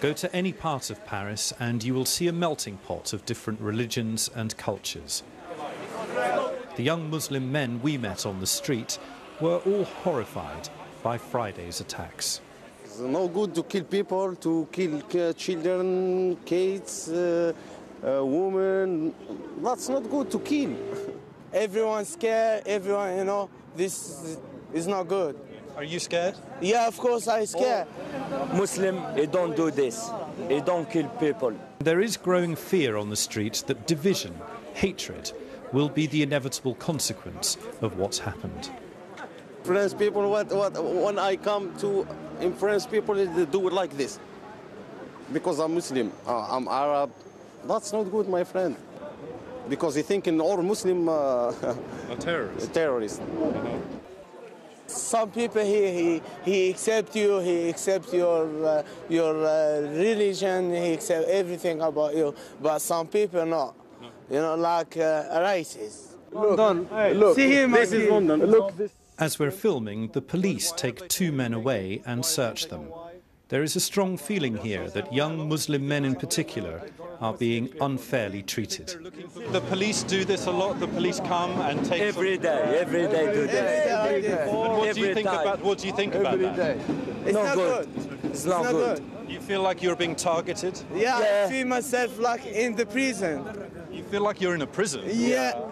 Go to any part of Paris and you will see a melting pot of different religions and cultures. The young Muslim men we met on the street were all horrified by Friday's attacks. It's no good to kill people, to kill children, kids, women. That's not good to kill. Everyone's scared, everyone, this is not good. Are you scared? Yeah, of course I'm scared. Muslim, they don't do this. They don't kill people. There is growing fear on the street that division, hatred, will be the inevitable consequence of what's happened. French people, when I come to in French people, they do it like this. Because I'm Muslim, I'm Arab. That's not good, my friend. Because they think in all Muslim terrorists. Some people he accept you, he accept your religion, he accept everything about you. But some people not. Like racists. Look, see him. This is London. Look. As we're filming, the police take 2 men away and search them. There is a strong feeling here that young Muslim men in particular are being unfairly treated. The police do this a lot. The police come and take every day do this. What do you think about that? It's not good. It's not good. You feel like you're being targeted? Yeah, I feel myself like in the prison. You feel like you're in a prison? Yeah.